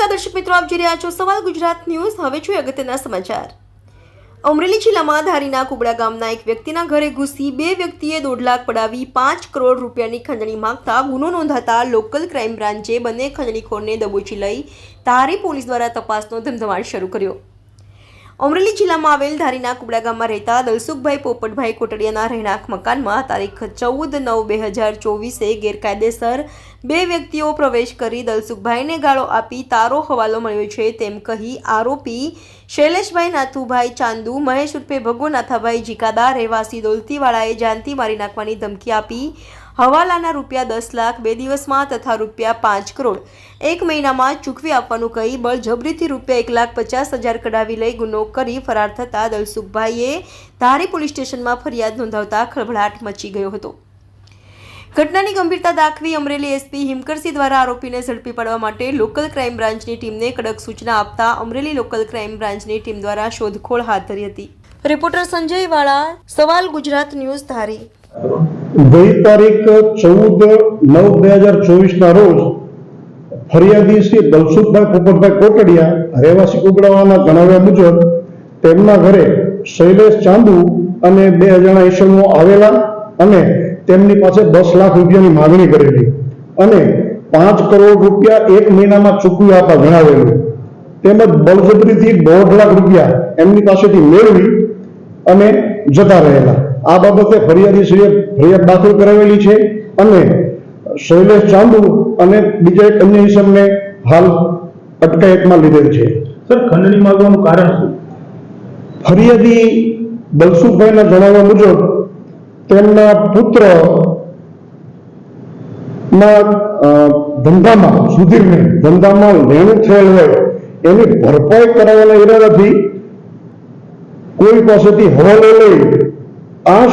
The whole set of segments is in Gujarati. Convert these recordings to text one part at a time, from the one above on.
નમસ્કાર દર્શક મિત્રો, આપ જોઈ રહ્યા છો સવાલ ગુજરાત ન્યૂઝ। હવે જોઈએ અગત્યના સમાચાર। અમરેલી જિલ્લામાં ધારીના કુબડા ગામના એક વ્યક્તિના ઘરે ઘૂસી બે વ્યક્તિએ 1.5 લાખ પડાવી 5 કરોડ રૂપિયાની ખંડણી માંગતા ગુનો નોંધાતા લોકલ ક્રાઇમ બ્રાન્ચે બંને ખંડણીખોરને દબોચી લઈ ધારી પોલીસ દ્વારા તપાસનો ધમધમાટ શરૂ કર્યો। અમરેલી જિલ્લામાં આવેલ ધારીના કુબડા ગામમાં રહેતા દલસુખભાઈ પોપટભાઈ કોટડિયાના રહેણાંક મકાનમાં તારીખ 14/9/2024 ગેરકાયદેસર બે વ્યક્તિઓ પ્રવેશ કરી દલસુખભાઈને ગાળો આપી તારો હવાલો મળ્યો છે તેમ કહી આરોપી શૈલેષભાઈ નાથુભાઈ ચાંદુ મહેશ ઉર્ફે ભગો નાથાભાઈ જીકાદા રહેવાસી દોલતીવાળાએ જાનથી મારી નાખવાની ધમકી આપી હવાલાના રૂપિયા 10 લાખ 2 દિવસમાં તથા રૂપિયા 5 કરોડ 1 મહિનામાં ચૂકવી આપવાનું કહી બળજબરીથી રૂપિયા 1,50,000 કઢાવી લઈ ગુનો કરી ફરાર થતા દલસુખભાઈએ ધારી પોલીસ સ્ટેશનમાં ફરિયાદ નોંધાવતા ખળભળાટ મચી ગયો હતો। ઘટનાની ગંભીરતા દાખવી અમરેલી એસપી હિમકરસિંહ દ્વારા આરોપીને ઝડપી પાડવા માટે લોકલ ક્રાઇમ બ્રાન્ચની ટીમને કડક સૂચના આપતા અમરેલી લોકલ ક્રાઇમ બ્રાન્ચની ટીમ દ્વારા શોધખોળ હાથ ધરી હતી। રિપોર્ટર સંજય વાળા, સવાલ ગુજરાત ન્યૂઝ, ધારી। ગઈ તારીખ 14/9/2024 ના રોજ ફરિયાદી શ્રી દલસુખભાઈ પોપટભાઈ કોટડિયા રહેવાસી કુબડાવાના જણાવ્યા મુજબ તેમના ઘરે શૈલેષ ચાંદુ અને બે અજાણા ઈસમો આવેલા અને તેમની પાસે 10 લાખ રૂપિયાની માગણી કરેલી અને 5 કરોડ રૂપિયા 1 મહિનામાં ચૂકવી આપવા જણાવેલું તેમજ બળજબરીથી 1.5 લાખ રૂપિયા એમની પાસેથી મેળવી અને જતા રહેલા। આ બાબતે ફરિયાદીશ્રીએ ફરિયાદ દાખલ કરાવેલી છે અને શૈલેષ ચાંદુ અને બીજા એક અન્ય ઈસમને હાલ અટકાયતમાં લીધેલ છે। સર, ખંડણી માંગવાનું કારણ શું? ફરિયાદી દલસુખભાઈના જણાવ્યા મુજબ તેમના પુત્ર ના ધંધામાં સુધીરને ધંધામાં લેણું થયેલ હોય એની ભરપાઈ કરાવવાના ઈરાદાથી કોઈ પાસેથી હવાલો લઈ આ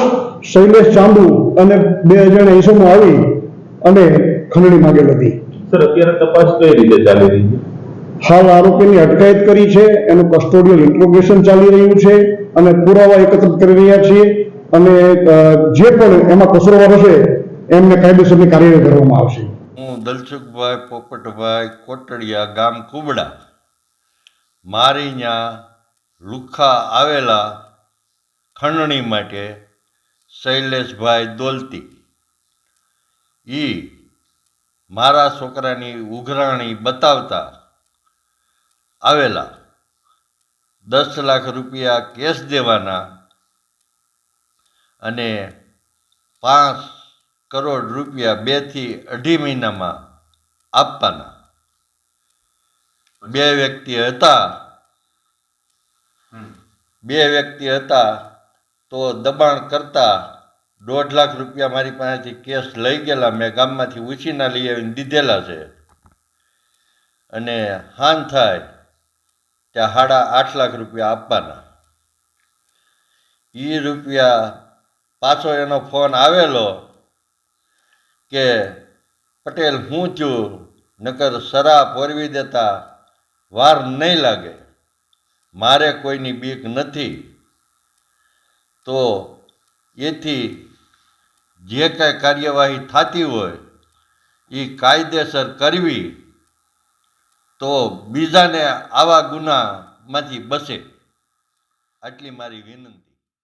શૈલેષ ચાંદુ અને બે અજાણ્યા ઈસમો આવી અને ખંડણી માંગેલ હતી। સર, અત્યારે તપાસ કઈ રીતે ચાલી રહી છે? હાલ આરોપીની અટકાયત કરી છે, એનું કસ્ટોડિયલ ઇન્ટ્રોગેશન ચાલી રહ્યું છે અને પુરાવા એકત્રિત કરી રહ્યા છીએ અને જે પણ એમાં કસૂરવાર હશે એમને કાયદેસરની કાર્યવાહી કરવામાં આવશે। હું દલસુખભાઈ પોપટભાઈ કોટડિયા, ગામ કુબડા, મારી ત્યાં લુખા આવેલા ખંડણી માટે શૈલેષભાઈ દોલતી મારા છોકરાની ઉઘરાણી બતાવતા આવેલા 10 લાખ રૂપિયા કેશ દેવાના અને 5 કરોડ રૂપિયા 2 થી 2.5 મહિનામાં આપવાના। બે વ્યક્તિ હતા તો દબાણ કરતા 1.5 લાખ રૂપિયા મારી પાસેથી કેશ લઈ ગયેલા, મેં ગામમાંથી ઉછીના લઈ આવીને દીધેલા છે અને હાન થાય ત્યાં 8.5 લાખ રૂપિયા આપવાના। એ રૂપિયા પાછો એનો ફોન આવેલો કે પટેલ હું થયું, નકર સરા પોરવી દેતા વાર નહીં લાગે, મારે કોઈની બીક નથી। તો એથી જે કાંઈ કાર્યવાહી થતી હોય એ કાયદેસર કરવી તો બીજાને આવા ગુનામાંથી બચે, આટલી મારી વિનંતી।